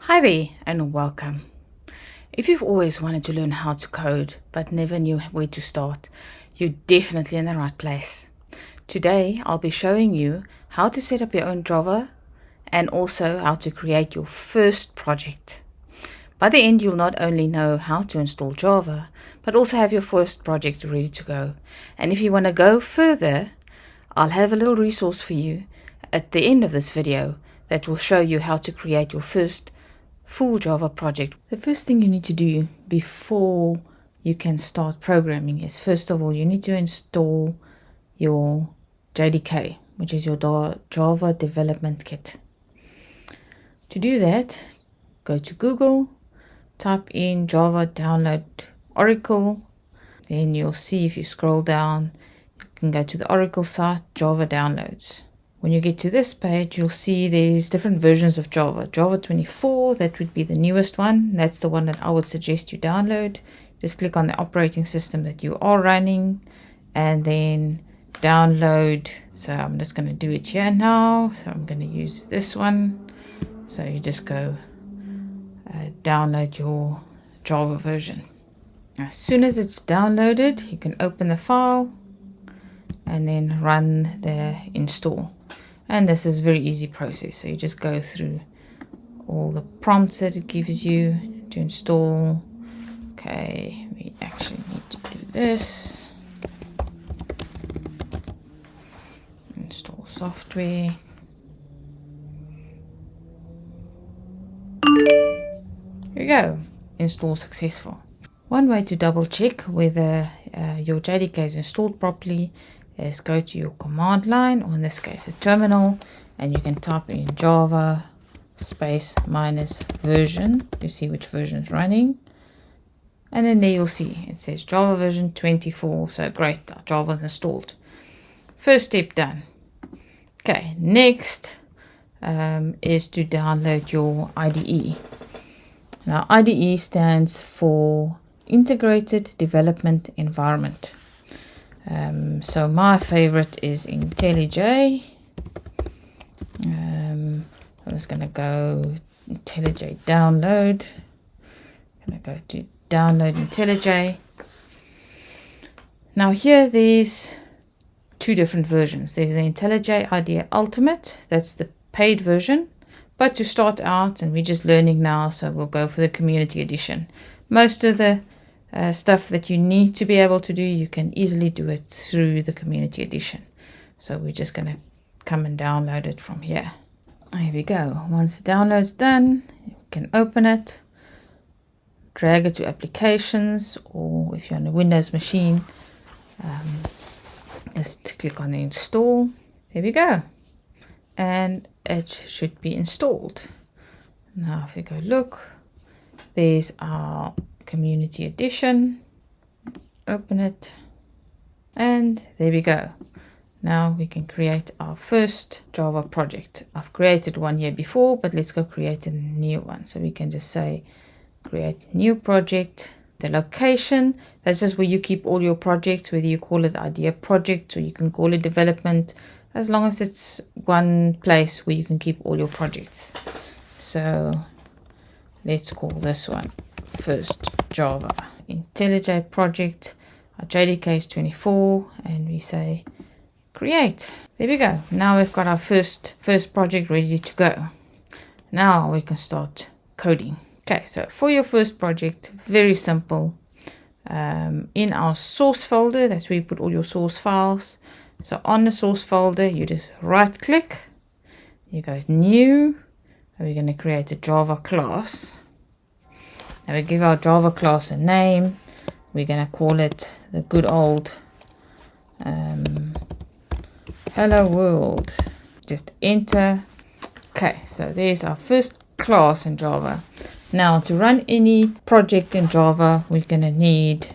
Hi there and welcome. If you've always wanted to learn how to code but never knew where to start, you're definitely in the right place. Today I'll be showing you how to set up your own Java and also how to create your first project. By the end, you'll not only know how to install Java, but also have your first project ready to go. And if you want to go further, I'll have a little resource for you at the end of this video that will show you how to create your first full Java project. The first thing you need to do before you can start programming is, first of all, you need to install your JDK, which is your Java Development Kit. To do that, go to Google, type in Java Download Oracle, then you'll see, if you scroll down, you can go to the Oracle site, Java Downloads. When you get to this page, you'll see there's different versions of Java. Java 24, that would be the newest one. That's the one that I would suggest you download. Just click on the operating system that you are running and then download. So I'm just going to do it here now. So I'm going to use this one. So you just go download your Java version. As soon as it's downloaded, you can open the file and then run the install. And this is a very easy process. So you just go through all the prompts that it gives you to install. Okay, we actually need to do this. Install software. Here we go. Install successful. One way to double check whether your JDK is installed properly is go to your command line, or in this case a terminal, and you can type in Java space minus version to see which version is running. And then there you'll see it says Java version 24. So great, Java is installed. First step done. Okay, next is to download your IDE. Now IDE stands for Integrated Development Environment. So my favorite is IntelliJ. I'm just going to go IntelliJ download. I'm going to go to download IntelliJ. Now here there's two different versions. There's the IntelliJ IDEA Ultimate. That's the paid version. But to start out, and we're just learning now, so we'll go for the community edition. Most of the stuff that you need to be able to do, you can easily do it through the community edition. So we're just going to come and download it from here. Here we go. Once the download's done, you can open it, drag it to applications, or if you're on a Windows machine, just click on the install. There we go. And it should be installed. Now if we go look, there's our community edition. Open it, and there we go. Now we can create our first Java project. I've created one here before, but let's go create a new one. So we can just say create new project. The location, that's just where you keep all your projects, whether you call it idea project or you can call it development, as long as it's one place where you can keep all your projects. So let's call this one first Java IntelliJ project. Our JDK is 24, and we say create. There we go. Now we've got our first project ready to go. Now we can start coding. Okay, so for your first project, very simple. In our source folder, that's where you put all your source files. So on the source folder, you just right click, you go new, and we're going to create a Java class. Now we give our Java class a name. We're going to call it the good old hello world. Just enter. Okay, so there's our first class in Java. Now to run any project in Java, we're going to need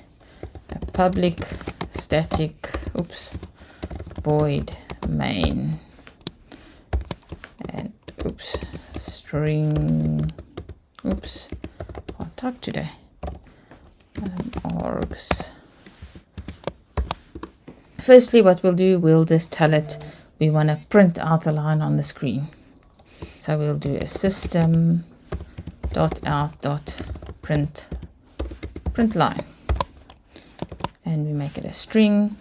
a public static void main and string can't type today args. Firstly, what we'll do, we'll just tell it we want to print out a line on the screen. So we'll do a system dot out dot print line, and we make it a string.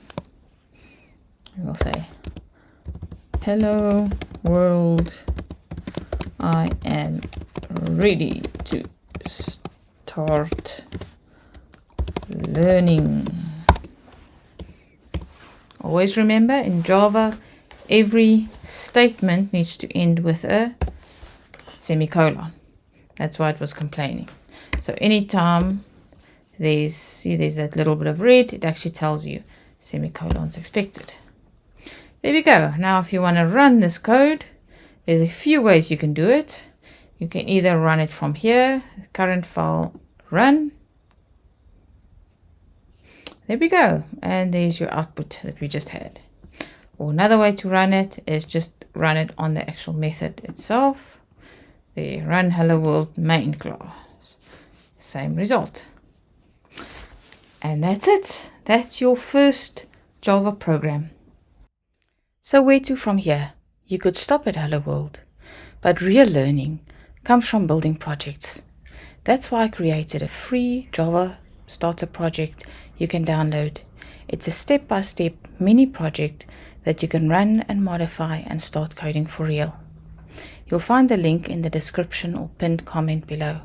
We'll say hello world, I am ready to start learning. Always remember, in Java, every statement needs to end with a semicolon. That's why it was complaining. So anytime there's that little bit of red, it actually tells you semicolons expected. There we go. Now if you want to run this code, there's a few ways you can do it. You can either run it from here, current file run. There we go. And there's your output that we just had. Or another way to run it is just run it on the actual method itself. There, run hello world main class. Same result. And that's it. That's your first Java program. So where to from here? You could stop at hello world, but real learning comes from building projects. That's why I created a free Java starter project you can download. It's a step-by-step mini project that you can run and modify and start coding for real. You'll find the link in the description or pinned comment below.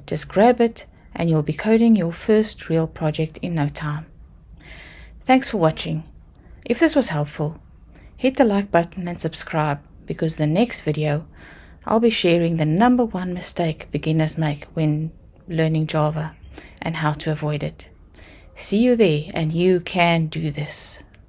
Just grab it and you'll be coding your first real project in no time. Thanks for watching. If this was helpful, hit the like button and subscribe, because the next video I'll be sharing the #1 mistake beginners make when learning Java and how to avoid it. See you there, and you can do this.